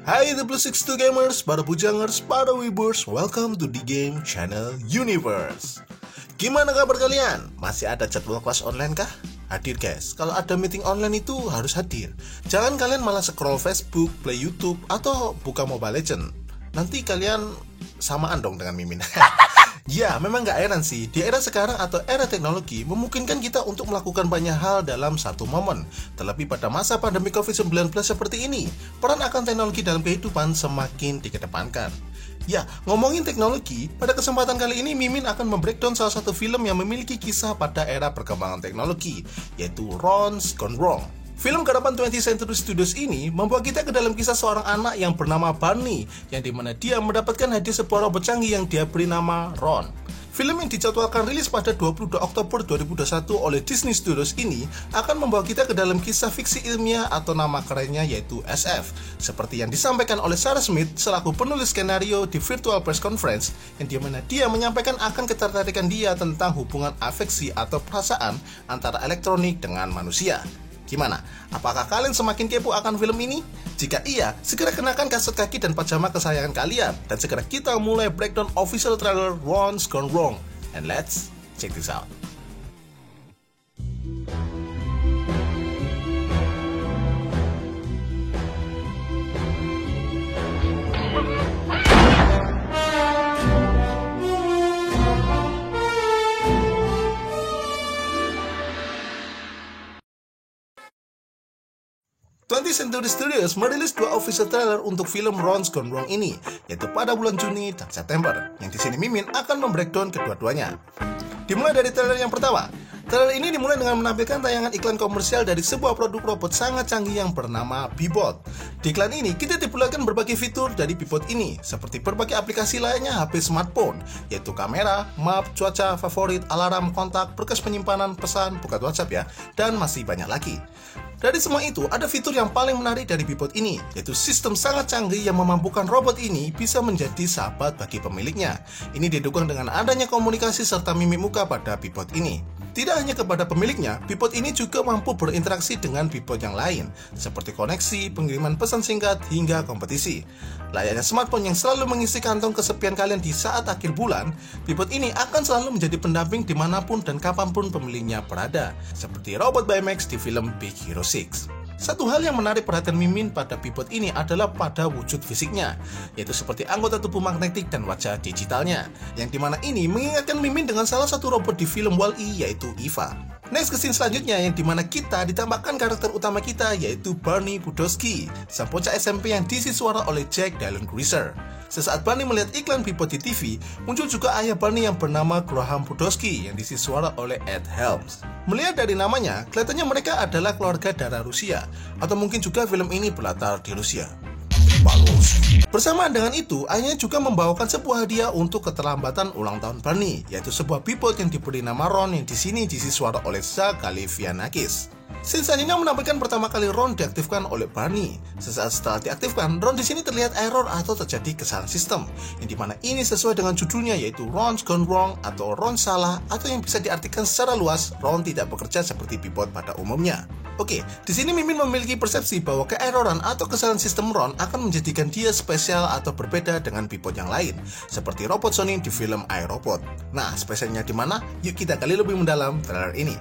Hai The Plus 62 Gamers, para bujangers, para wibers, welcome to the Game Channel Universe. Gimana kabar kalian? Masih ada jadwal kelas online kah? Hadir guys, kalau ada meeting online itu harus hadir. Jangan kalian malah scroll Facebook, play YouTube, atau buka Mobile Legends. Nanti kalian samaan dong dengan Mimin. Ya, memang gak heran sih, di era sekarang atau era teknologi memungkinkan kita untuk melakukan banyak hal dalam satu momen. Terlebih pada masa pandemi COVID-19 seperti ini, peran akan teknologi dalam kehidupan semakin dikedepankan. Ya, ngomongin teknologi, pada kesempatan kali ini Mimin akan membreakdown salah satu film yang memiliki kisah pada era perkembangan teknologi, yaitu Ron's Gone Wrong. Film garapan 20th Century Studios ini membawa kita ke dalam kisah seorang anak yang bernama Barney, yang dimana dia mendapatkan hadiah sebuah robot canggih yang dia beri nama Ron. Film yang dijadwalkan rilis pada 22 Oktober 2021 oleh Disney Studios ini akan membawa kita ke dalam kisah fiksi ilmiah atau nama kerennya yaitu SF, seperti yang disampaikan oleh Sarah Smith selaku penulis skenario di Virtual Press Conference, yang dimana dia menyampaikan akan ketertarikan dia tentang hubungan afeksi atau perasaan antara elektronik dengan manusia. Gimana? Apakah kalian semakin kepo akan film ini? Jika iya, segera kenakan kaset kaki dan pajama kesayangan kalian, dan segera kita mulai breakdown official trailer Ron's Gone Wrong. And let's check this out. Century Studios merilis dua official trailer untuk film Ron's Gone Wrong ini, yaitu pada bulan Juni dan September, yang di sini Mimin akan membreakdown kedua-duanya. Dimulai dari trailer yang pertama. Trailer ini dimulai dengan menampilkan tayangan iklan komersial dari sebuah produk robot sangat canggih yang bernama Bebot. Di iklan ini, kita diperlihatkan berbagai fitur dari Bebot ini, seperti berbagai aplikasi lainnya HP smartphone, yaitu kamera, map, cuaca, favorit, alarm, kontak, berkas penyimpanan, pesan, bukan WhatsApp ya, dan masih banyak lagi. Dari semua itu, ada fitur yang paling menarik dari Bebot ini, yaitu sistem sangat canggih yang memampukan robot ini bisa menjadi sahabat bagi pemiliknya. Ini didukung dengan adanya komunikasi serta mimik muka pada Bebot ini. Tidak hanya kepada pemiliknya, Bebot ini juga mampu berinteraksi dengan Bebot yang lain, seperti koneksi, pengiriman pesan singkat, hingga kompetisi. Layaknya smartphone yang selalu mengisi kantong kesepian kalian di saat akhir bulan, Bebot ini akan selalu menjadi pendamping dimanapun dan kapanpun pemiliknya berada, seperti robot Baymax di film Big Hero 6. Satu hal yang menarik perhatian Mimin pada Bebot ini adalah pada wujud fisiknya, yaitu seperti anggota tubuh magnetik dan wajah digitalnya, yang dimana ini mengingatkan Mimin dengan salah satu robot di film Wall-E yaitu Eva. Next ke scene selanjutnya, yang dimana kita ditambahkan karakter utama kita yaitu Barney Budowski, sang bocah SMP yang diisi suara oleh Jack Dylan Grazer. Sesaat Barney melihat iklan Bebot di TV, muncul juga ayah Barney yang bernama Graham Budowski yang diisi suara oleh Ed Helms. Melihat dari namanya, kelihatannya mereka adalah keluarga darah Rusia, atau mungkin juga film ini berlatar di Rusia. Bersamaan dengan itu, ayahnya juga membawakan sebuah hadiah untuk keterlambatan ulang tahun Barney, yaitu sebuah Bebot yang diberi nama Ron yang di sini diisi suara oleh Zach Galifianakis. Scene selanjutnya menampilkan pertama kali Ron diaktifkan oleh Barney. Sesaat setelah diaktifkan, Ron di sini terlihat error atau terjadi kesalahan sistem, yang dimana ini sesuai dengan judulnya yaitu Ron's Gone Wrong atau Ron salah, atau yang bisa diartikan secara luas Ron tidak bekerja seperti Bebot pada umumnya. Oke, di sini Mimin memiliki persepsi bahwa keeroran atau kesalahan sistem Ron akan menjadikan dia spesial atau berbeda dengan Bebot yang lain, seperti robot Sony di film iRobot. Nah, spesialnya di mana? Yuk kita gali lebih mendalam trailer ini.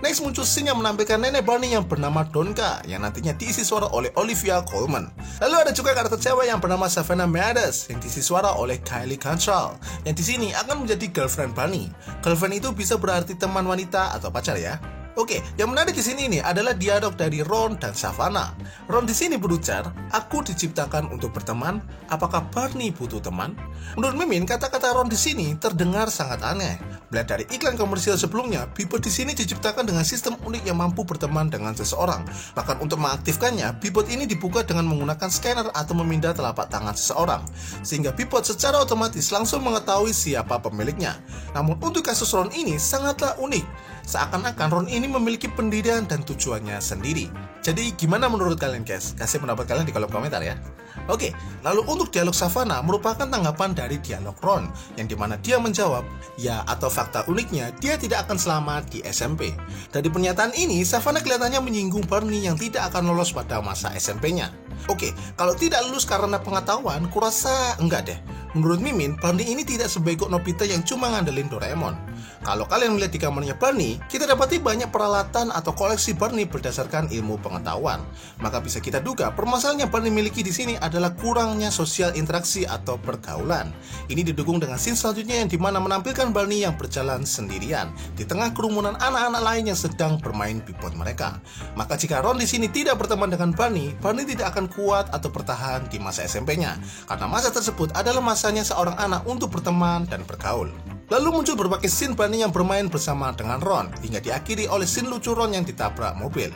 Next muncul scene yang menampilkan nenek Barney yang bernama Donka, yang nantinya diisi suara oleh Olivia Colman. Lalu ada juga karakter cewek yang bernama Savannah Meadows yang diisi suara oleh Kylie Cantrell, yang di sini akan menjadi girlfriend Barney. Girlfriend itu bisa berarti teman wanita atau pacar ya. Oke, yang menarik di sini ini adalah dialog dari Ron dan Savannah. Ron di sini berujar, "Aku diciptakan untuk berteman. Apakah Barney butuh teman?" Menurut Mimin, kata-kata Ron di sini terdengar sangat aneh. Melihat dari iklan komersial sebelumnya, Bebot di sini diciptakan dengan sistem unik yang mampu berteman dengan seseorang. Bahkan untuk mengaktifkannya, Bebot ini dibuka dengan menggunakan scanner atau memindah telapak tangan seseorang, sehingga Bebot secara otomatis langsung mengetahui siapa pemiliknya. Namun untuk kasus Ron ini sangatlah unik. Seakan-akan Ron ini memiliki pendirian dan tujuannya sendiri. Jadi gimana menurut kalian guys? Kasih pendapat kalian di kolom komentar ya. Oke, lalu untuk dialog Savannah merupakan tanggapan dari dialog Ron, yang dimana dia menjawab, ya atau fakta uniknya dia tidak akan selamat di SMP. Dari pernyataan ini, Savannah kelihatannya menyinggung Barney yang tidak akan lolos pada masa SMP-nya. Oke, kalau tidak lulus karena pengetahuan, kurasa enggak deh. Menurut Mimin, Barney ini tidak sebego Nobita yang cuma ngandelin Doraemon. Kalau kalian melihat di kamarnya Barney, kita dapati banyak peralatan atau koleksi Barney berdasarkan ilmu pengetahuan. Maka bisa kita duga permasalahan yang Barney miliki di sini adalah kurangnya sosial interaksi atau pergaulan. Ini didukung dengan scene selanjutnya yang dimana menampilkan Barney yang berjalan sendirian di tengah kerumunan anak-anak lain yang sedang bermain bipod mereka. Maka jika Ron di sini tidak berteman dengan Barney, Barney tidak akan kuat atau bertahan di masa SMP-nya, karena masa tersebut adalah masanya seorang anak untuk berteman dan bergaul. Lalu muncul berbagai scene Barney yang bermain bersama dengan Ron, hingga diakhiri oleh scene lucu Ron yang ditabrak mobil.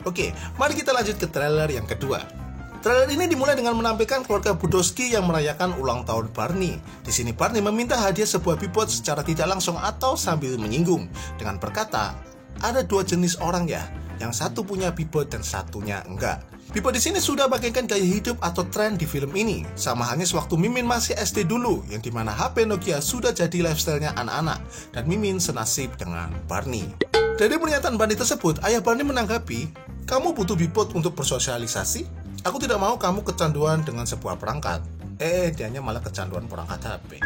Oke, mari kita lanjut ke trailer yang kedua. Trailer ini dimulai dengan menampilkan keluarga Budowski yang merayakan ulang tahun Barney. Di sini Barney meminta hadiah sebuah bipod secara tidak langsung atau sambil menyinggung dengan berkata, ada dua jenis orang ya, yang satu punya bipod dan satunya enggak. Bipod di sini sudah bagaikan gaya hidup atau tren di film ini. Sama halnya sewaktu Mimin masih SD dulu, yang dimana HP Nokia sudah jadi lifestyle-nya anak-anak, dan Mimin senasib dengan Barney. Dari pernyataan Barney tersebut, ayah Barney menanggapi, kamu butuh bipod untuk bersosialisasi? Aku tidak mau kamu kecanduan dengan sebuah perangkat. Dianya malah kecanduan perangkat HP.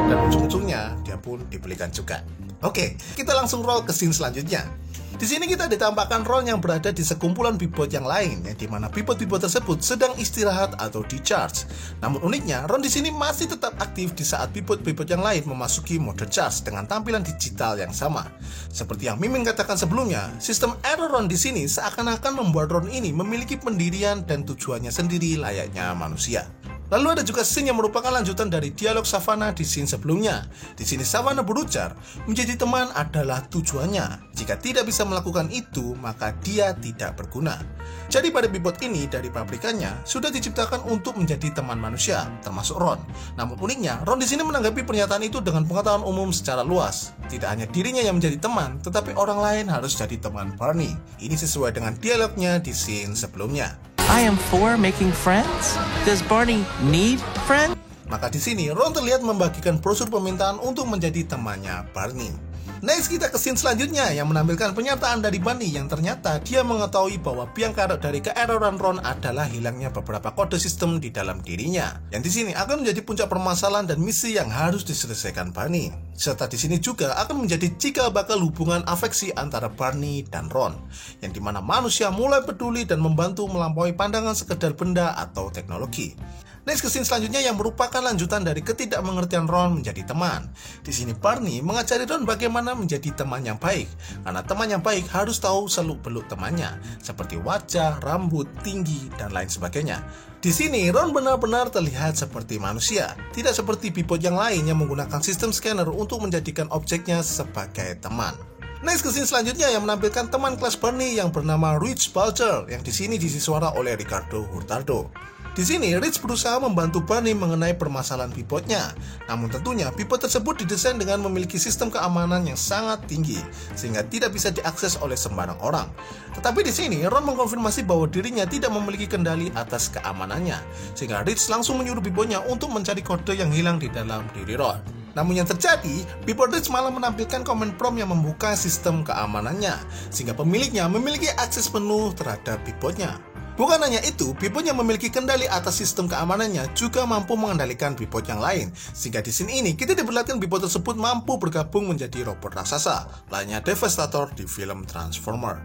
Dan ujung-ujungnya, dia pun dibelikan juga. Oke, kita langsung roll ke scene selanjutnya. Di sini kita ditampakkan Ron yang berada di sekumpulan bipod yang lain, yang dimana bipod-bipod tersebut sedang istirahat atau di-charge. Namun uniknya, Ron di sini masih tetap aktif di saat bipod-bipod yang lain memasuki mode charge dengan tampilan digital yang sama. Seperti yang Mimin katakan sebelumnya, sistem error Ron di sini seakan-akan membuat Ron ini memiliki pendirian dan tujuannya sendiri layaknya manusia. Lalu ada juga scene yang merupakan lanjutan dari dialog Savannah di scene sebelumnya. Di sini Savannah berujar, menjadi teman adalah tujuannya. Jika tidak bisa melakukan itu, maka dia tidak berguna. Jadi pada bipod ini dari pabrikannya sudah diciptakan untuk menjadi teman manusia, termasuk Ron. Namun uniknya, Ron di sini menanggapi pernyataan itu dengan pengetahuan umum secara luas. Tidak hanya dirinya yang menjadi teman, tetapi orang lain harus jadi teman Barney. Ini sesuai dengan dialognya di scene sebelumnya. I am for making friends. Does Barney need friends? Maka di sini Ron terlihat membagikan brosur permintaan untuk menjadi temannya Barney. Next kita ke scene selanjutnya yang menampilkan pernyataan dari Barney yang ternyata dia mengetahui bahwa biang kerok dari keeroran Ron adalah hilangnya beberapa kode sistem di dalam dirinya. Yang di sini akan menjadi puncak permasalahan dan misi yang harus diselesaikan Barney. Serta di sini juga akan menjadi cikal bakal hubungan afeksi antara Barney dan Ron, yang dimana manusia mulai peduli dan membantu melampaui pandangan sekedar benda atau teknologi. Next ke scene selanjutnya yang merupakan lanjutan dari ketidakmengertian Ron menjadi teman. Di sini Barney mengajari Ron bagaimana menjadi teman yang baik, karena teman yang baik harus tahu seluk-beluk temannya, seperti wajah, rambut, tinggi, dan lain sebagainya. Di sini Ron benar-benar terlihat seperti manusia, tidak seperti bipod yang lain yang menggunakan sistem scanner untuk menjadikan objeknya sebagai teman. Next ke scene selanjutnya yang menampilkan teman kelas Barney yang bernama Rich Bulger, yang di sini diisi suara oleh Ricardo Hurtado. Di sini, Rich berusaha membantu Barney mengenai permasalahan bipodnya. Namun tentunya, bipod tersebut didesain dengan memiliki sistem keamanan yang sangat tinggi, sehingga tidak bisa diakses oleh sembarang orang. Tetapi di sini, Ron mengkonfirmasi bahwa dirinya tidak memiliki kendali atas keamanannya, sehingga Rich langsung menyuruh bipodnya untuk mencari kode yang hilang di dalam diri Ron. Namun yang terjadi, bipod Rich malah menampilkan komen prompt yang membuka sistem keamanannya, sehingga pemiliknya memiliki akses penuh terhadap bipodnya. Bukan hanya itu, bipod yang memiliki kendali atas sistem keamanannya juga mampu mengendalikan bipod yang lain. Sehingga di scene ini kita diperlihatkan bipod tersebut mampu bergabung menjadi robot raksasa, layaknya Devastator di film Transformer.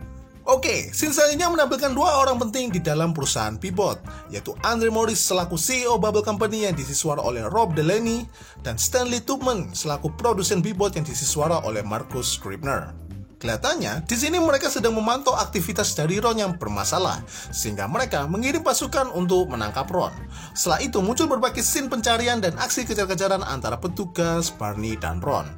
Oke, scene selanjutnya menampilkan dua orang penting di dalam perusahaan bipod, yaitu Andre Morris selaku CEO Bubble Company yang diisi suara oleh Rob Delaney, dan Stanley Tubman selaku produsen bipod yang diisi suara oleh Marcus Scribner. Kelihatannya, di sini mereka sedang memantau aktivitas dari Ron yang bermasalah, sehingga mereka mengirim pasukan untuk menangkap Ron. Setelah itu muncul berbagai scene pencarian dan aksi kejar-kejaran antara petugas, Barney, dan Ron.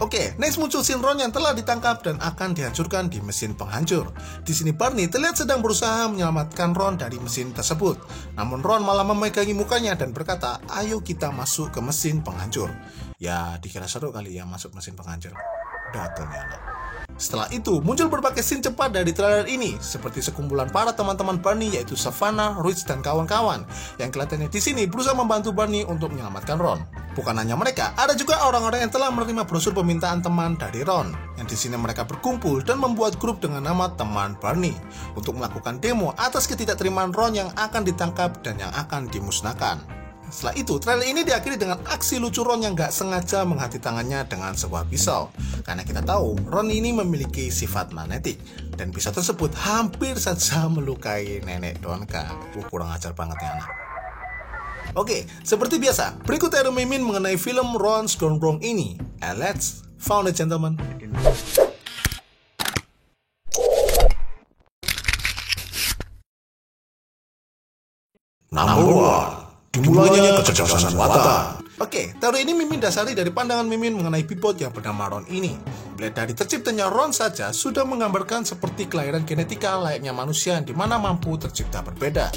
Oke, next muncul scene Ron yang telah ditangkap dan akan dihancurkan di mesin penghancur. Di sini Barney terlihat sedang berusaha menyelamatkan Ron dari mesin tersebut. Namun Ron malah memegangi mukanya dan berkata, ayo kita masuk ke mesin penghancur. Ya, dikira seru kali ya masuk mesin penghancur. Datang ya anak. Setelah itu, muncul berbagai scene cepat dari trailer ini, seperti sekumpulan para teman-teman Barney yaitu Savannah, Rich, dan kawan-kawan, yang kelihatannya di sini berusaha membantu Barney untuk menyelamatkan Ron. Bukan hanya mereka, ada juga orang-orang yang telah menerima brosur permintaan teman dari Ron, yang di sini mereka berkumpul dan membuat grup dengan nama Teman Barney untuk melakukan demo atas ketidakterimaan Ron yang akan ditangkap dan yang akan dimusnahkan. Setelah itu, trailer ini diakhiri dengan aksi lucu Ron yang gak sengaja menghati tangannya dengan sebuah pisau. Karena kita tahu, Ron ini memiliki sifat magnetik. Dan pisau tersebut hampir saja melukai nenek Donka. Kurang ajar banget ya anak. Oke, seperti biasa, berikut teori Mimin mengenai film Ron's Gone Wrong ini. And let's found it, gentlemen. Number 1. Dimulainya kecerdasan buatan. Oke, teori ini Mimin dasari dari pandangan Mimin mengenai bibot yang bernama Ron ini. Melihat dari terciptanya Ron saja sudah menggambarkan seperti kelahiran genetika layaknya manusia yang dimana mampu tercipta berbeda.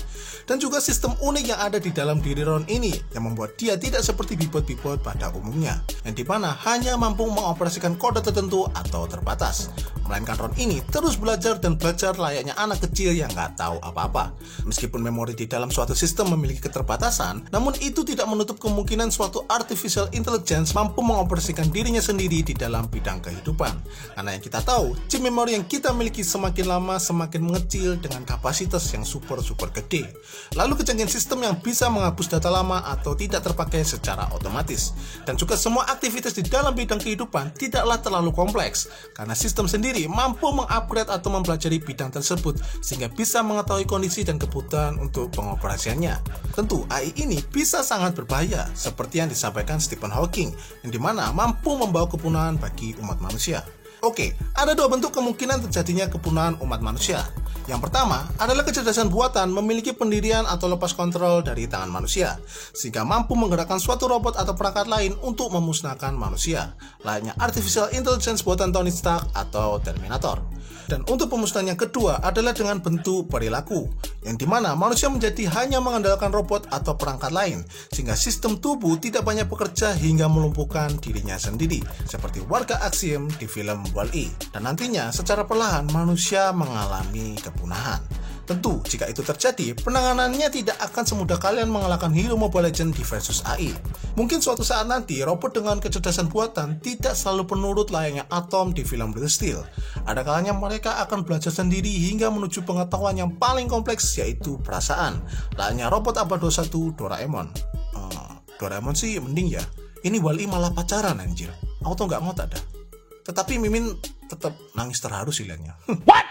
Dan juga sistem unik yang ada di dalam diri Ron ini yang membuat dia tidak seperti bibot-bibot pada umumnya, yang dimana hanya mampu mengoperasikan kode tertentu atau terbatas. Melainkan Ron ini terus belajar dan belajar layaknya anak kecil yang nggak tahu apa-apa. Meskipun memori di dalam suatu sistem memiliki keterbatasan, namun itu tidak menutup kemungkinan suatu artificial intelligence mampu mengoperasikan dirinya sendiri di dalam bidang kehidupan. Karena yang kita tahu, chip memori yang kita miliki semakin lama semakin mengecil dengan kapasitas yang super gede. Lalu kecanggihan sistem yang bisa menghapus data lama atau tidak terpakai secara otomatis. Dan juga semua aktivitas di dalam bidang kehidupan tidaklah terlalu kompleks, karena sistem sendiri mampu mengupgrade atau mempelajari bidang tersebut sehingga bisa mengetahui kondisi dan kebutuhan untuk pengoperasiannya. Tentu AI ini bisa sangat berbahaya seperti yang disampaikan Stephen Hawking, yang dimana mampu membawa kepunahan bagi umat manusia. Oke, ada dua bentuk kemungkinan terjadinya kepunahan umat manusia. Yang pertama adalah kecerdasan buatan memiliki pendirian atau lepas kontrol dari tangan manusia, sehingga mampu menggerakkan suatu robot atau perangkat lain untuk memusnahkan manusia, layaknya artificial intelligence buatan Tony Stark atau Terminator. Dan untuk pemusnahan yang kedua adalah dengan bentuk perilaku, yang dimana manusia menjadi hanya mengandalkan robot atau perangkat lain, sehingga sistem tubuh tidak banyak bekerja hingga melumpuhkan dirinya sendiri, seperti warga Axiom di film Wall-E. Dan nantinya secara perlahan manusia mengalami kepunahan. Tentu, jika itu terjadi, penanganannya tidak akan semudah kalian mengalahkan hero Mobile Legends di versus AI. Mungkin suatu saat nanti, robot dengan kecerdasan buatan tidak selalu penurut layaknya Atom di film Blue Steel. Ada kalanya mereka akan belajar sendiri hingga menuju pengetahuan yang paling kompleks, yaitu perasaan. Layaknya robot Abad 21 Doraemon. Doraemon sih mending ya. Ini Wall-E malah pacaran anjir. Aku tuh nggak ngotak dah. Tetapi Mimin tetap nangis terharu sih liatnya. What?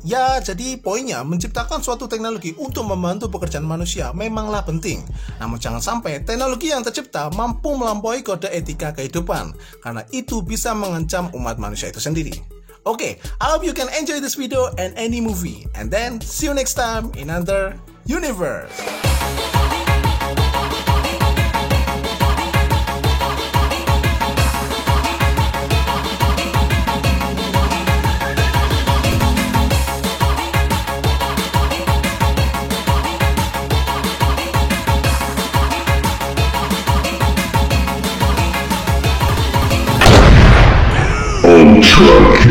Ya, jadi poinnya menciptakan suatu teknologi untuk membantu pekerjaan manusia memanglah penting. Namun jangan sampai teknologi yang tercipta mampu melampaui kode etika kehidupan, karena itu bisa mengancam umat manusia itu sendiri. Oke, I hope you can enjoy this video and any movie. And then, see you next time in another universe. Truck.